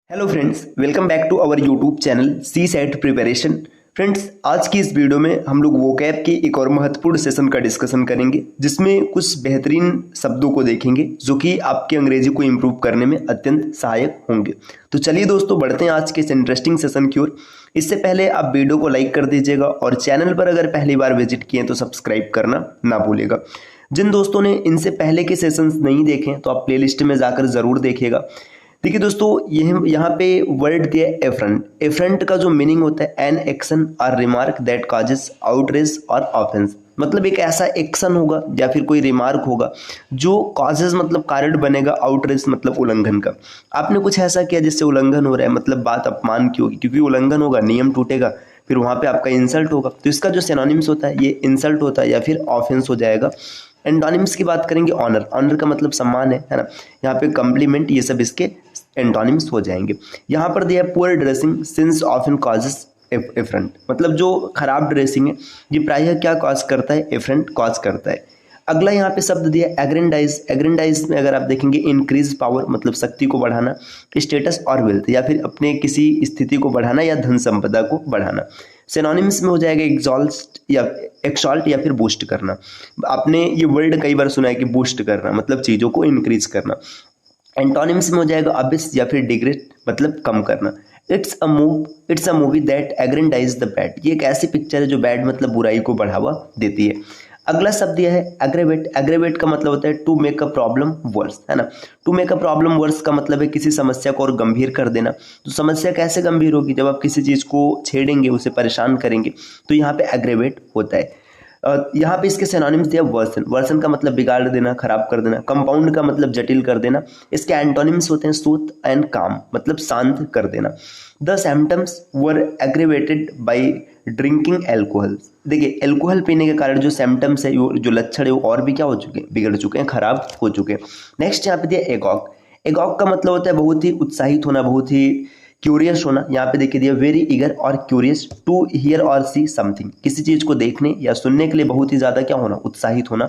Hello friends, welcome back to our YouTube channel CSAT preparation. Friends, आज की इस video में हम लोग वोकैब के एक और महत्वपूर्ण सेशन का डिस्कशन करेंगे, जिसमें कुछ बेहतरीन शब्दों को देखेंगे जो कि आपकी अंग्रेजी को इम्प्रूव करने में अत्यंत सहायक होंगे। तो चलिए दोस्तों, बढ़ते हैं आज के इस इंटरेस्टिंग सेशन की ओर। इससे पहले आप वीडियो को लाइक कर दीजिएगा और चैनल पर अगर पहली बार विजिट किए तो सब्सक्राइब करना ना भूलिएगा। जिन दोस्तों ने इनसे पहले के सेशंस नहीं देखे तो आप प्लेलिस्ट में जाकर जरूर देखिएगा। देखिए दोस्तों, यहाँ पे वर्ड दिया है एफ्रंट। एफ्रंट का जो मीनिंग होता है एन एक्शन और रिमार्क दैट कॉजेस आउटरेज और ऑफेंस। मतलब एक ऐसा एक्शन होगा या फिर कोई रिमार्क होगा जो कॉजेस मतलब कारण बनेगा, आउटरेज मतलब उल्लंघन का। आपने कुछ ऐसा किया जिससे उल्लंघन हो रहा है, मतलब बात अपमान की होगी, क्योंकि उल्लंघन होगा नियम टूटेगा, फिर वहाँ पे आपका इंसल्ट होगा। तो इसका जो सिनोनिम्स होता है ये इंसल्ट होता है या फिर ऑफेंस हो जाएगा। एंटोनिम्स की बात करेंगे ऑनर। ऑनर का मतलब सम्मान है ना। यहाँ पे कॉम्प्लीमेंट, ये सब इसके एंटोनिम्स हो जाएंगे। यहाँ पर दिया है poor dressing since often causes affront. मतलब जो खराब ड्रेसिंग है ये प्रायः क्या कॉज करता है, एफ्रंट कॉज करता है। अगला यहाँ पे शब्द दिया एग्रेंडाइज। एग्रेंडाइज में अगर आप देखेंगे इंक्रीज पावर, मतलब शक्ति को बढ़ाना, स्टेटस और वेल्थ, या फिर अपने किसी स्थिति को बढ़ाना या धन संपदा को बढ़ाना। सिनोनिम्स में हो जाएगा एग्जॉल्ट या एक्सॉल्ट या फिर बूस्ट करना। आपने ये वर्ड कई बार सुना है कि बूस्ट करना मतलब चीज़ों को इंक्रीज करना। एंटोनिम्स में हो जाएगा अबिस या फिर डिग्रेड, मतलब कम करना। It's a movie that aggrandise the bad. ये एक ऐसी पिक्चर है जो बैड मतलब बुराई को बढ़ावा देती है। अगला शब्द यह है एग्रेवेट। एग्रेवेट का मतलब होता है to make a problem worse, है ना। To make a problem worse का मतलब है किसी समस्या को और गंभीर कर देना। तो समस्या कैसे गंभीर होगी, जब आप किसी चीज़ को छेड़ेंगे, उसे परेशान करेंगे, तो यहाँ पे एग्रेवेट होता है। यहाँ पे इसके सिनोनिम्स दिया वर्सन। वर्सन का मतलब बिगाड़ देना, खराब कर देना। कंपाउंड का मतलब जटिल कर देना। इसके एंटोनिम्स होते हैं सूथ एंड काम, मतलब शांत कर देना। The symptoms were aggravated by drinking alcohol. देखिए, एल्कोहल पीने के कारण जो सिम्टम्स है, जो लक्षण है, वो और भी क्या हो चुके हैं, बिगड़ चुके हैं, खराब हो चुके हैं। नेक्स्ट यहाँ पे दिया एगॉग। एगॉग का मतलब होता है बहुत ही उत्साहित होना, बहुत ही क्यूरियस होना। यहाँ पे देखिए दिया वेरी ईगर और क्यूरियस टू हियर और सी समथिंग। किसी चीज को देखने या सुनने के लिए बहुत ही ज्यादा क्या होना, उत्साहित होना।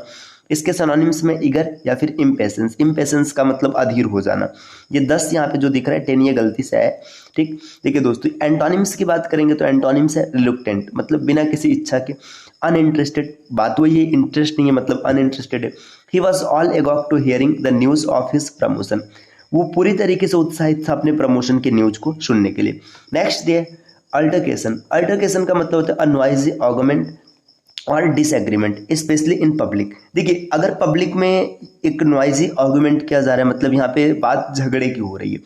इसके सिनोनिम्स में ईगर या फिर इम्पेशेंस। इम्पेशेंस का मतलब अधीर हो जाना। ये 10 यहाँ पे जो दिख रहा है, 10 ये गलती से है, ठीक। देखिए दोस्तों, एंटोनिम्स की बात करेंगे तो एंटोनिम्स है रिलुक्टेंट, मतलब बिना किसी इच्छा के। अनइंटरेस्टेड, बात वही है, इंटरेस्ट नहीं है, मतलब अनइंटरेस्टेड है। He was all agog to hearing the news of his promotion. वो पूरी तरीके से उत्साहित था अपने प्रमोशन के न्यूज को सुनने के लिए। नेक्स्ट दिए अल्टरकेशन। अल्टरकेशन का मतलब होता है अ नॉइजी आर्गुमेंट और डिसएग्रीमेंट, स्पेशली इन पब्लिक। देखिए, अगर पब्लिक में एक नॉइजी आर्गुमेंट किया जा रहा है, मतलब यहाँ पे बात झगड़े की हो रही है,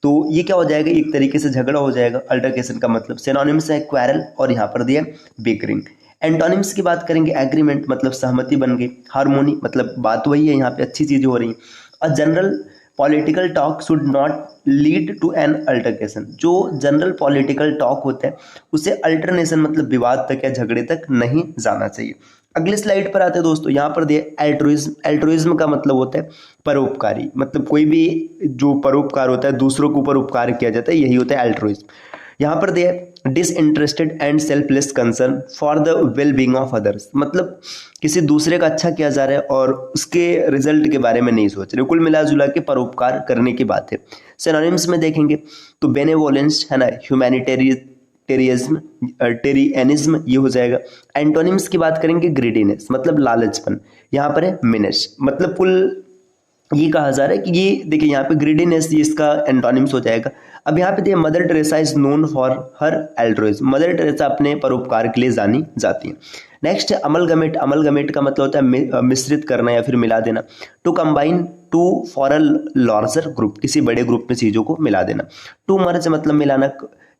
तो ये क्या हो जाएगा, एक तरीके से झगड़ा हो जाएगा। अल्टरकेशन का मतलब सिनोनिम्स है क्वेरल और यहाँ पर दिया बिकरिंग। एंटोनिम्स की बात करेंगे एग्रीमेंट, मतलब सहमति बन गई। हार्मोनी, मतलब बात वही है, यहाँ पे अच्छी चीजें हो रही हैं। A general political talk should not lead to an altercation. जो जनरल पॉलिटिकल टॉक होता है उसे अल्टरनेशन मतलब विवाद तक या झगड़े तक नहीं जाना चाहिए। अगले स्लाइड पर आते हैं दोस्तों, यहाँ पर दिए एल्ट्रुइज्म। एल्ट्रुइज्म का मतलब होता है परोपकारी, मतलब कोई भी जो परोपकार होता है, दूसरों के ऊपर उपकार किया जाता है, यही होता है एल्ट्रुइज्म। यहाँ पर दिया disinterested and selfless concern for the well being of others. मतलब किसी दूसरे का अच्छा किया जा रहा है और उसके रिजल्ट के बारे में नहीं सोच रहे, कुल मिला जुला के परोपकार करने की बात है। सिनोनिम्स में देखेंगे तो बेनेवोलेंस, है ना, ह्यूमैनिटेरियनिज्म, टेरियनिज्म, ये हो जाएगा। एंटोनिम्स की बात करेंगे ग्रीडीनेस, मतलब लालचपन। यहाँ पर है मिनिश, मतलब कुल ये कहा जा रहा है कि ये देखिए यहाँ पे ग्रीडीनेस, ये इसका एंटोनिम्स हो जाएगा। अब यहाँ पे देखिए mother Teresa is known for her altruism. Mother Teresa अपने परोपकार के लिए जानी जाती है। नेक्स्ट है अमलगमेट। अमलगमेट का मतलब होता है मिश्रित करना या फिर मिला देना। To combine to for a larger group, किसी बड़े ग्रुप में चीजों को मिला देना। टू मर्ज मतलब मिलाना।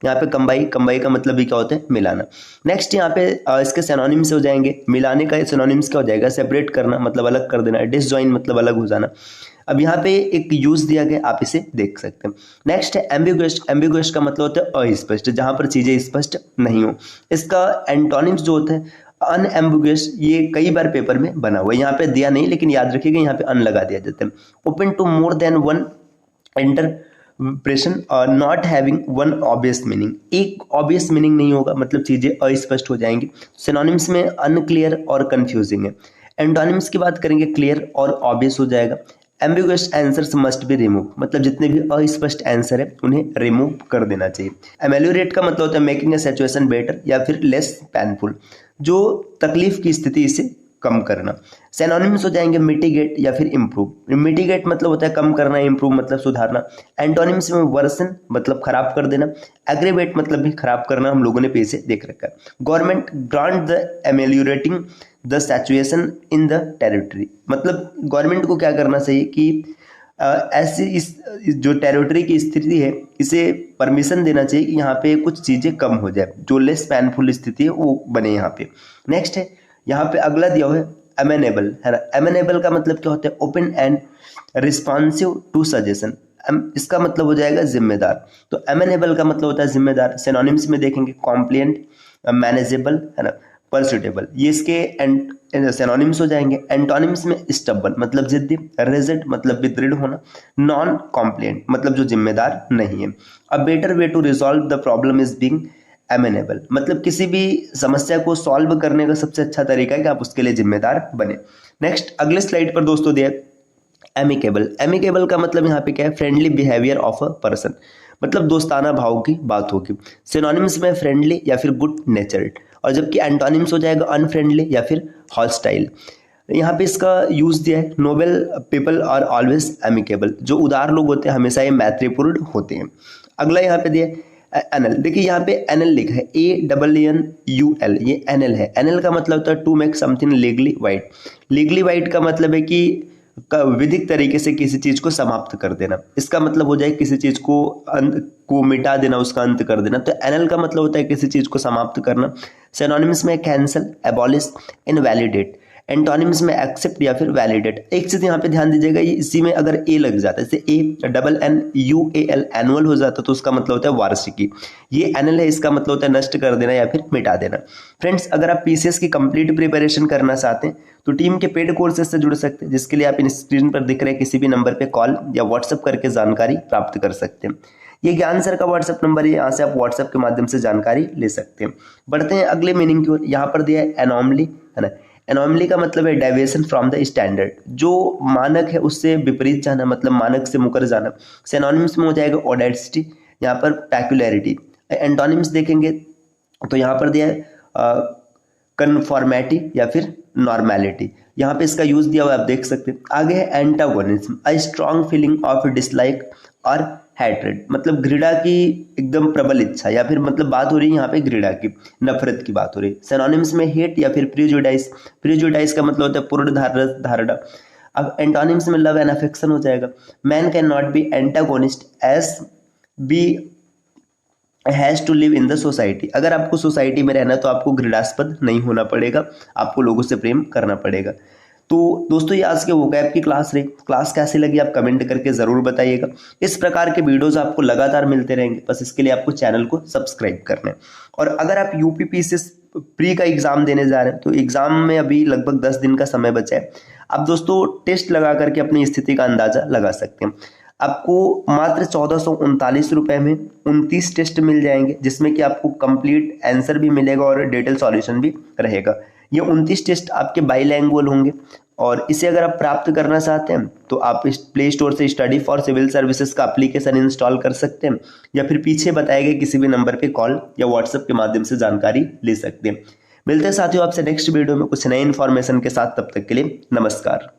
यहाँ पे कंबाई, कंबाई का मतलब भी क्या होता है, मिलाना। नेक्स्ट यहाँ पे इसके सिनोनिम्स हो जाएंगे। मिलाने का सिनोनिम्स क्या हो जाएगा, सेपरेट करना मतलब अलग कर देना। डिसजॉइन मतलब अलग हो जाना। अब यहाँ पे एक यूज दिया गया, आप इसे देख सकते हैं। नेक्स्ट है एम्बिगुअस। एम्बिगुअस का मतलब होता है अस्पष्ट, जहां पर चीजें स्पष्ट नहीं हो। इसका एंटोनिम्स जो होता है अनएम्बिगुअस, ये कई बार पेपर में बना हुआ है, यहाँ पे दिया नहीं, लेकिन याद रखिएगा यहाँ पे अन लगा दिया जाता है। Open to more than one interpretation or not having one obvious meaning. एक ऑब्वियस मीनिंग नहीं होगा, मतलब चीजें अस्पष्ट हो जाएंगी। सिनोनिम्स में अनक्लियर और कंफ्यूजिंग है। एंटोनिम्स की बात करेंगे क्लियर और ऑब्वियस हो जाएगा। Ambiguous answers must be remove, मतलब जितने भी अस्पष्ट आंसर है उन्हें रिमूव कर देना चाहिए। एमेलियोरेट का मतलब होता है मेकिंग ए सिचुएशन बेटर या फिर लेस पेनफुल, जो तकलीफ की स्थिति इसे कम करना। सिनोनिम्स हो जाएंगे मिटिगेट या फिर इम्प्रूव। मिटिगेट मतलब होता है कम करना, इम्प्रूव मतलब सुधारना। एंटोनिम्स में वर्सन मतलब खराब कर देना। एग्रेवेट मतलब भी खराब करना, हम लोगों ने पीछे देख रखा है। Government grant the ameliorating the situation in the territory, मतलब गवर्नमेंट को क्या करना चाहिए कि ऐसी इस जो टेरिटरी की स्थिति है इसे परमिशन देना चाहिए कि यहाँ पे कुछ चीज़ें कम हो जाए, जो लेस पेनफुल स्थिति है वो बने यहाँ पे। नेक्स्ट है यहाँ पे अगला दिया हुआ है अमेनेबल, है ना। अमेनेबल का मतलब क्या होता है open and responsive to suggestion, इसका मतलब हो जाएगा जिम्मेदार। तो अमेनेबल का मतलब होता है जिम्मेदार। सिनोनिम्स में देखेंगे कॉम्प्लिएंट, मैनेजेबल, है ना, परसुटेबल, ये इसके सिनोनिम्स हो जाएंगे। एंटोनिम्स में स्टबन मतलब जिद्दी, रिजिड मतलब विदृढ़ होना, नॉन कॉम्प्लिएंट मतलब जो जिम्मेदार नहीं है। A better way to resolve the problem is being amenable, मतलब किसी भी समस्या को सॉल्व करने का सबसे अच्छा तरीका है कि आप उसके लिए जिम्मेदार बने। नेक्स्ट अगले स्लाइड पर दोस्तों दिया एमिकेबल। एमिकेबल का मतलब यहाँ पे क्या है friendly behaviour of a person, मतलब दोस्ताना भाव की बात होगी। सिनोनिम्स में फ्रेंडली या फिर गुड नेचर्ड, और जबकि एंटोनिम्स हो जाएगा अनफ्रेंडली या फिर हॉस्टाइल। यहाँ पे इसका यूज दिया है noble people are always amicable, जो उदार लोग होते हैं हमेशा ये मैत्रीपूर्ण होते हैं। अगला यहाँ पे दिया एनएल, देखिए यहाँ पे एनएल लिखा है ANNUL, ये एनएल है। एनएल का मतलब होता है to make something legally wide. Legally wide का मतलब है कि विधिक तरीके से किसी चीज को समाप्त कर देना, इसका मतलब हो जाए किसी चीज को मिटा देना, उसका अंत कर देना। तो एनएल का मतलब होता है किसी चीज को समाप्त करना। सिनोनिम्स में कैंसल, एबॉलिश, इनवैलिडेट। एंटोनिम्स में एक्सेप्ट या फिर वैलिडेट। एक चीज यहाँ पे ध्यान दीजिएगा, ये इसी में अगर ए लग जाता है, जैसे ANNUAL एनुअल हो जाता है तो उसका मतलब होता है वार्षिकी। ये एनएल है, इसका मतलब होता है नष्ट कर देना या फिर मिटा देना। फ्रेंड्स अगर आप पीसीएस की कंप्लीट प्रिपरेशन करना चाहते हैं तो टीम के पेड कोर्सेज से जुड़ सकते हैं, जिसके लिए आप इन स्क्रीन पर दिख रहे किसी भी नंबर पे कॉल या व्हाट्सएप करके जानकारी प्राप्त कर सकते हैं। ये ज्ञान सर का व्हाट्सएप नंबर है, यहाँ से आप व्हाट्सएप के माध्यम से जानकारी ले सकते हैं। बढ़ते हैं अगले मीनिंग की ओर। यहाँ पर दिया है एनॉमली, है ना। एनॉमली का मतलब है डेविएशन फ्रॉम द स्टैंडर्ड, जो मानक है उससे विपरीत जाना, मतलब मानक से मुकर जाना। सिनोनिम्स में हो जाएगा ऑडेसिटी, यहाँ पर पैक्युलैरिटी। एंटोनिम्स देखेंगे तो यहाँ पर दिया है कन्फॉर्मेटी या फिर नॉर्मेलिटी, यहाँ पे इसका यूज दिया हुआ आप देख सकते हैं। आगे है antagonism, a strong feeling of dislike और हैट्रेड, मतलब घृणा की एकदम प्रबल इच्छा, या फिर मतलब बात हो रही है यहाँ पे घृणा की, नफरत की बात हो रही है। सिनोनिम्स में हेट या फिर प्रिजुडाइस। प्रिजुडाइस का मतलब होता है पूर्ण धारणा। अब एंटोनिम्स में लव एंड अफेक्शन हो जाएगा। Man can not be antagonist as be has to live in the society, अगर आपको सोसाइटी में रहना है तो आपको घृणास्पद नहीं होना पड़ेगा, आपको लोगों से प्रेम करना पड़ेगा। तो दोस्तों ये आज के वोकैब की क्लास रही। क्लास कैसी लगी आप कमेंट करके जरूर बताइएगा। इस प्रकार के वीडियोस आपको लगातार मिलते रहेंगे, बस इसके लिए आपको चैनल को सब्सक्राइब करना है। और अगर आप यूपीपीसीएस प्री का एग्जाम देने जा रहे हैं तो एग्जाम में अभी लगभग 10 दिन का समय बचा है। आप दोस्तों टेस्ट लगा करके अपनी स्थिति का अंदाजा लगा सकते हैं। आपको मात्र 1439 रुपए में 29 टेस्ट मिल जाएंगे, जिसमें कि आपको कंप्लीट आंसर भी मिलेगा और डिटेल सॉल्यूशन भी रहेगा। ये 29 टेस्ट आपके बाईलैंग्वेज होंगे, और इसे अगर आप प्राप्त करना चाहते हैं तो आप इस प्ले स्टोर से स्टडी फॉर सिविल सर्विसेज का एप्लीकेशन इंस्टॉल कर सकते हैं, या फिर पीछे बताए गए किसी भी नंबर पे कॉल या व्हाट्सएप के माध्यम से जानकारी ले सकते हैं। मिलते हैं साथियों आपसे नेक्स्ट वीडियो में कुछ नए इन्फॉर्मेशन के साथ, तब तक के लिए नमस्कार।